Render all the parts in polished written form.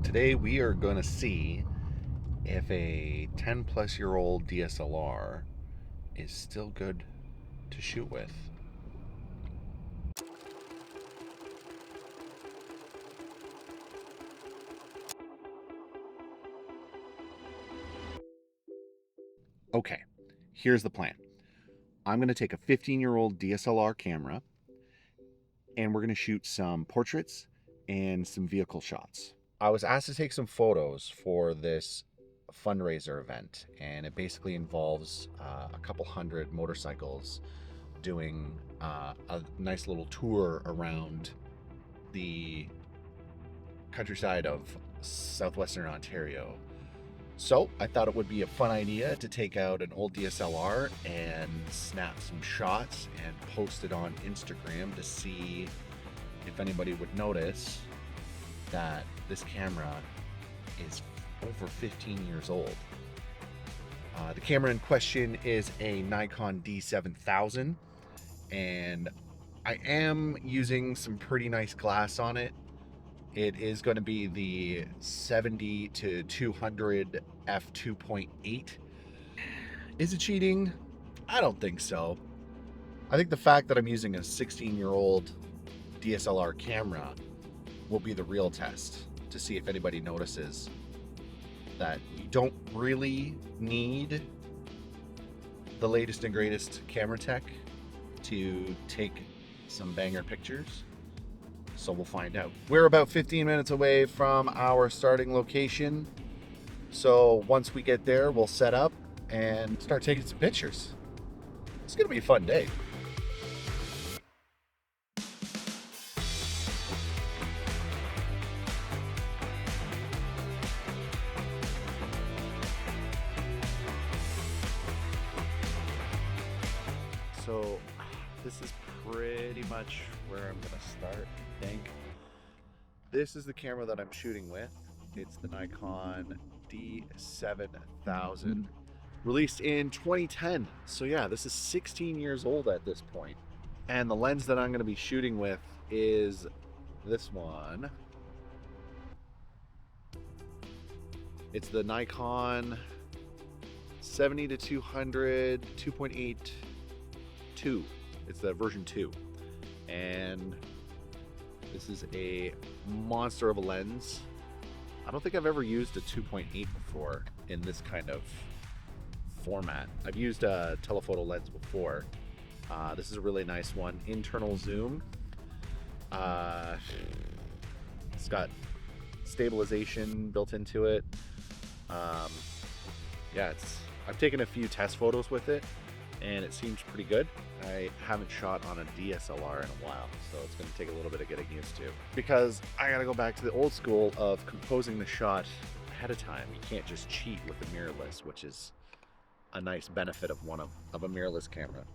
Today we are going to see if a 10 plus year old DSLR is still good to shoot with. Okay, here's the plan. I'm going to take a 15-year-old DSLR camera and we're going to shoot some portraits and some vehicle shots. I was asked to take some photos for this fundraiser event, and it basically involves a couple hundred motorcycles doing a nice little tour around the countryside of southwestern Ontario. So I thought it would be a fun idea to take out an old DSLR and snap some shots and post it on Instagram to see if anybody would notice that this camera is over 15 years old. The camera in question is a Nikon D7000, and I am using some pretty nice glass on it. It is going to be the 70 to 200 f2.8. Is it cheating? I don't think so. I think the fact that I'm using a 16-year-old DSLR camera will be the real test to see if anybody notices that you don't really need the latest and greatest camera tech to take some banger pictures. So we'll find out. We're about 15 minutes away from our starting location. So once we get there, we'll set up and start taking some pictures. It's gonna be a fun day. So this is pretty much where I'm gonna start, I think. This is the camera that I'm shooting with. It's the Nikon D7000, released in 2010. So yeah, this is 16 years old at this point. And the lens that I'm gonna be shooting with is this one. It's the Nikon 70 to 200 2.82. It's the version 2. And this is a monster of a lens. I don't think I've ever used a 2.8 before in this kind of format. I've used a telephoto lens before. This is a really nice one. Internal zoom. It's got stabilization built into it. Yeah, I've taken a few test photos with it, and it seems pretty good. I haven't shot on a DSLR in a while, so it's going to take a little bit of getting used to. Because I got to go back to the old school of composing the shot ahead of time. You can't just cheat with a mirrorless, which is a nice benefit of a mirrorless camera.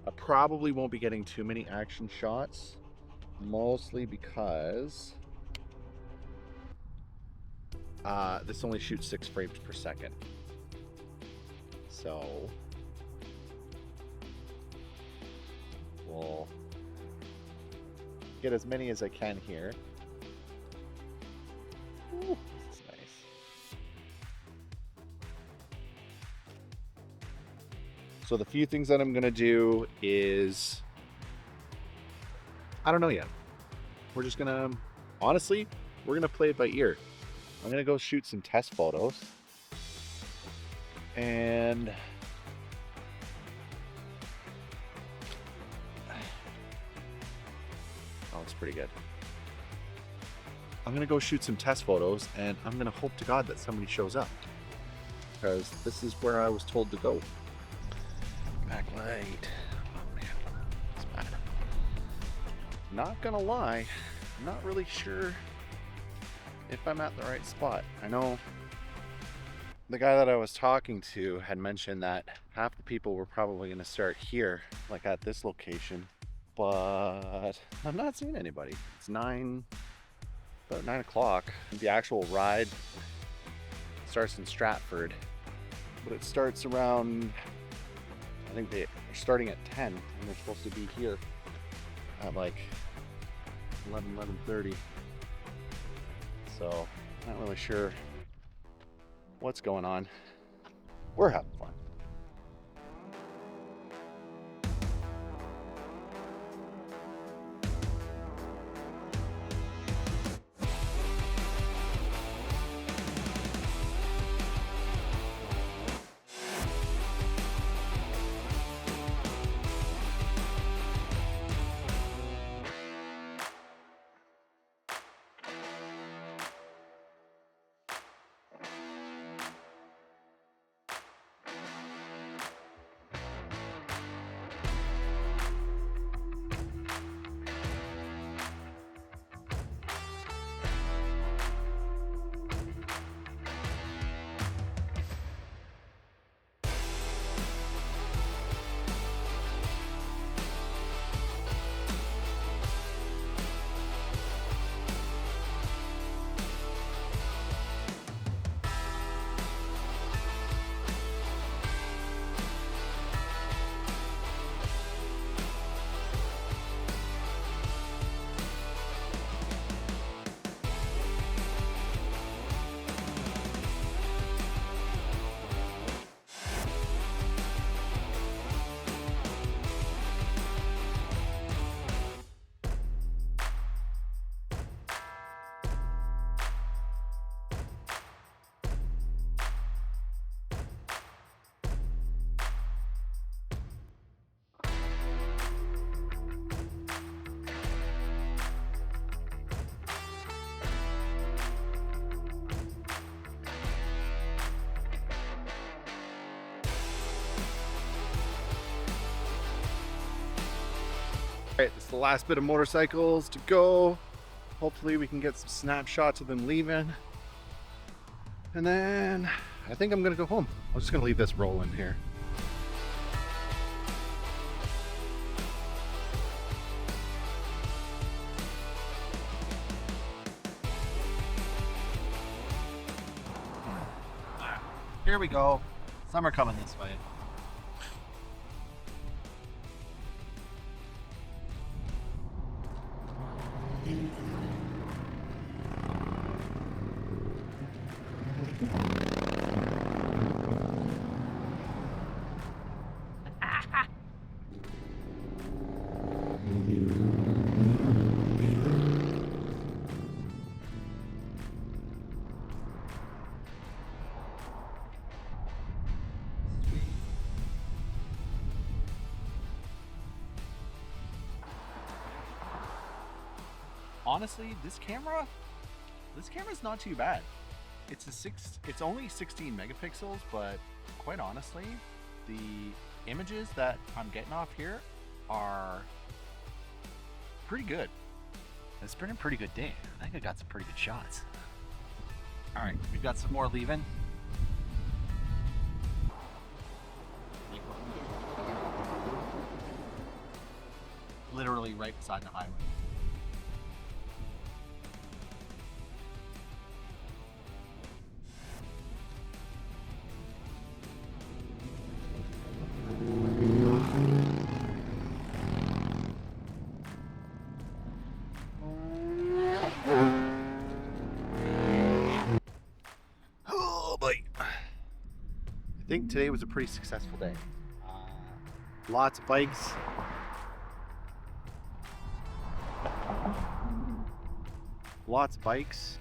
I probably won't be getting too many action shots, mostly because this only shoots 6 frames per second. So we'll get as many as I can here. Ooh, this is nice. So the few things that I'm gonna do is, I don't know yet. We're just gonna, honestly, we're gonna play it by ear. I'm gonna go shoot some test photos, and oh, it's pretty good. I'm gonna go shoot some test photos, and I'm gonna hope to God that somebody shows up, because this is where I was told to go. Backlight. Oh man, it's bad. Not gonna lie, I'm not really sure if I'm at the right spot. I know the guy that I was talking to had mentioned that half the people were probably going to start here, like at this location, but I'm not seeing anybody. It's about 9 o'clock. The actual ride starts in Stratford, but it starts around, I think they're starting at 10 and they're supposed to be here at like 11:30. So not really sure what's going on. We're having fun. All right, this is the last bit of motorcycles to go. Hopefully we can get some snapshots of them leaving. And then I think I'm gonna go home. I'm just gonna leave this rolling here. Here we go. Some are coming this way. Honestly, this camera's not too bad. It's only 16 megapixels, but quite honestly, the images that I'm getting off here are pretty good. It's been a pretty good day. I think I got some pretty good shots. All right, we've got some more leaving. Literally right beside the highway. Oh boy. I think today was a pretty successful day. Lots of bikes. Lots of bikes.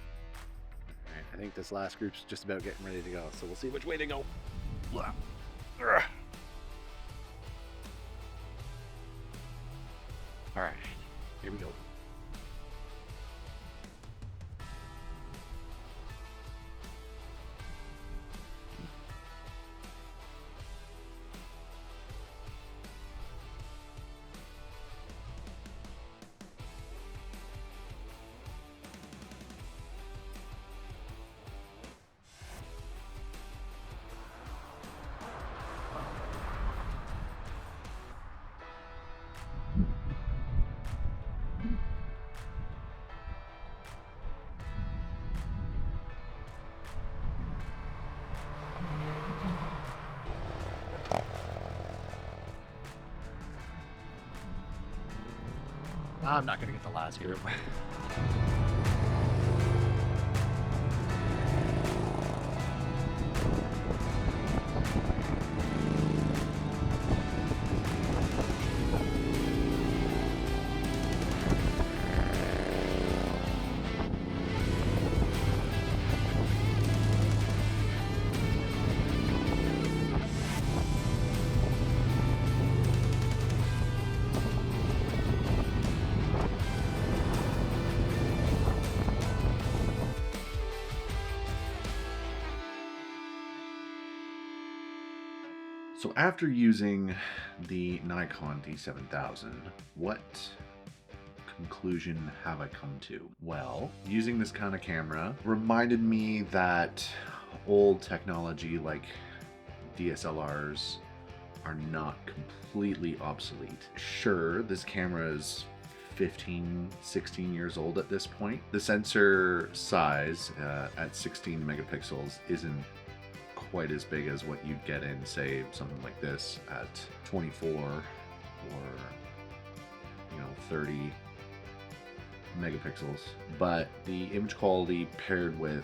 All right, I think this last group's just about getting ready to go, so we'll see which way they go. All right, here we go. I'm not gonna get the last group. So after using the Nikon D7000, what conclusion have I come to? Well, using this kind of camera reminded me that old technology like DSLRs are not completely obsolete. Sure, this camera is 15, 16 years old at this point. The sensor size at 16 megapixels isn't quite as big as what you'd get in, say, something like this at 24 or 30 megapixels. But the image quality paired with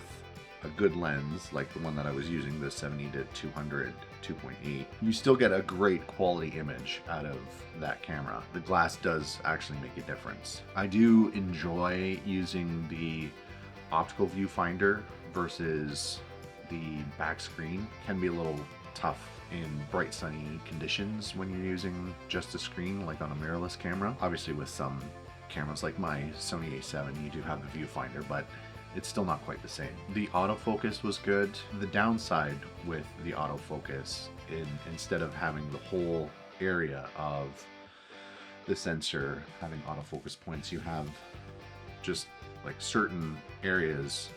a good lens like the one that I was using, the 70 to 200 2.8, you still get a great quality image out of that camera. The glass does actually make a difference. I do enjoy using the optical viewfinder versus the back screen. Can be a little tough in bright sunny conditions when you're using just a screen like on a mirrorless camera. Obviously with some cameras like my Sony A7 you do have the viewfinder, but it's still not quite the same. The autofocus was good. The downside with the autofocus, instead of having the whole area of the sensor having autofocus points, you have just like certain areas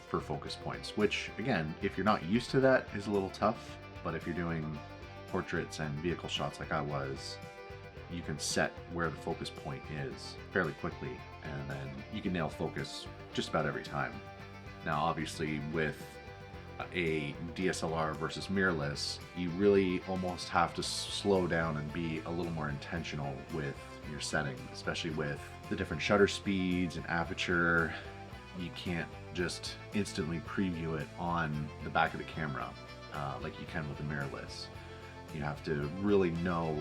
for focus points, which again, if you're not used to that, is a little tough. But if you're doing portraits and vehicle shots like I was, you can set where the focus point is fairly quickly, and then you can nail focus just about every time. Now obviously with a DSLR versus mirrorless, you really almost have to slow down and be a little more intentional with your setting, especially with the different shutter speeds and aperture. You can't just instantly preview it on the back of the camera like you can with the mirrorless. You have to really know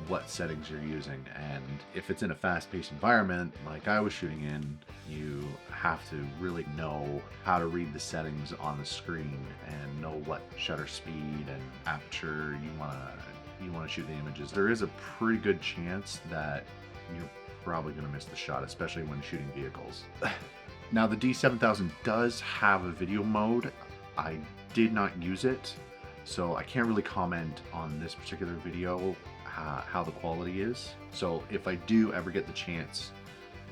what settings you're using, and if it's in a fast-paced environment like I was shooting in, you have to really know how to read the settings on the screen and know what shutter speed and aperture you want to shoot the images. There is a pretty good chance that you're probably going to miss the shot, especially when shooting vehicles. Now the D7000 does have a video mode. I did not use it, so I can't really comment on this particular video how the quality is. So if I do ever get the chance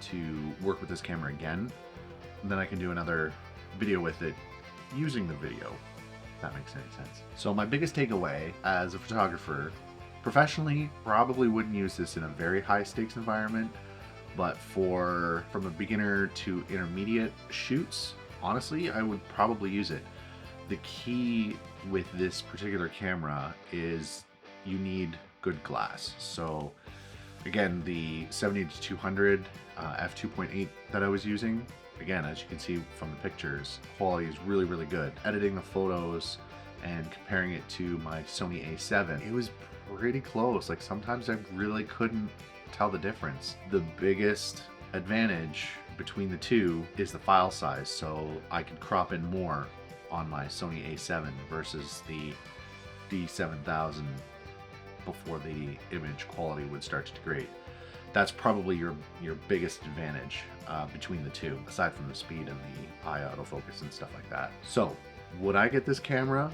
to work with this camera again, then I can do another video with it using the video, if that makes any sense. So my biggest takeaway as a photographer, professionally, probably wouldn't use this in a very high stakes environment, but from a beginner to intermediate shoots, honestly, I would probably use it. The key with this particular camera is you need good glass. So again, the 70 to 200 f2.8 that I was using, again, as you can see from the pictures, quality is really, really good. Editing the photos and comparing it to my Sony A7, it was pretty close. Like sometimes I really couldn't tell the difference. The biggest advantage between the two is the file size, so I could crop in more on my Sony A7 versus the D7000 before the image quality would start to degrade. That's probably your biggest advantage between the two, aside from the speed and the eye autofocus and stuff like that. So would I get this camera?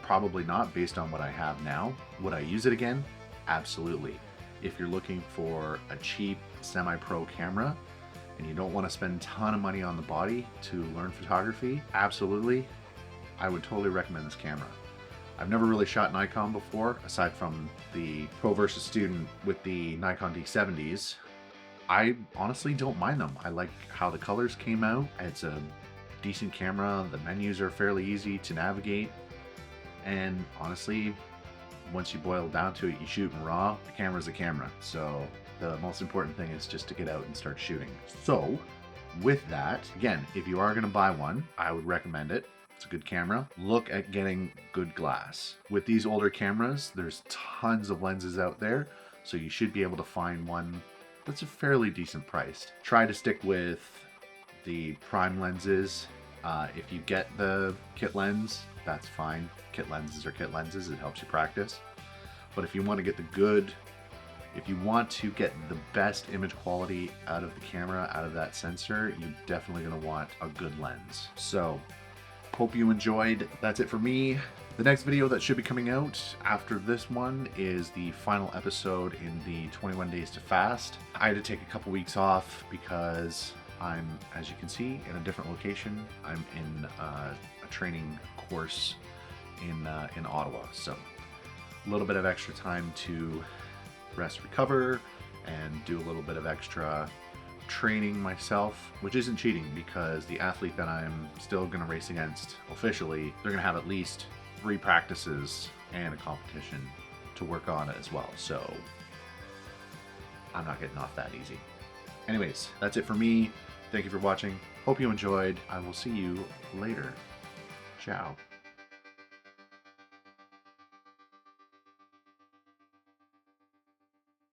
Probably not, based on what I have now. Would I use it again? Absolutely. If you're looking for a cheap semi-pro camera and you don't want to spend a ton of money on the body to learn photography, absolutely, I would totally recommend this camera. I've never really shot Nikon before, aside from the Pro versus Student with the Nikon D70s. I honestly don't mind them. I like how the colors came out. It's a decent camera. The menus are fairly easy to navigate. And honestly, once you boil down to it, you shoot in RAW. The camera's a camera. So the most important thing is just to get out and start shooting. So with that, again, if you are going to buy one, I would recommend it. It's a good camera. Look at getting good glass. With these older cameras, there's tons of lenses out there, so you should be able to find one that's a fairly decent price. Try to stick with the prime lenses. If you get the kit lens, that's fine. Kit lenses are kit lenses. It helps you practice. But if you want to get if you want to get the best image quality out of the camera, out of that sensor, you're definitely going to want a good lens. So, hope you enjoyed. That's it for me. The next video that should be coming out after this one is the final episode in the 21 Days to Fast. I had to take a couple weeks off because I'm, as you can see, in a different location. I'm in a training course in Ottawa. So, a little bit of extra time to rest, recover, and do a little bit of extra training myself, which isn't cheating because the athlete that I'm still going to race against officially, they're going to have at least 3 practices and a competition to work on as well. So I'm not getting off that easy. Anyways, that's it for me. Thank you for watching. Hope you enjoyed. I will see you later. Ciao.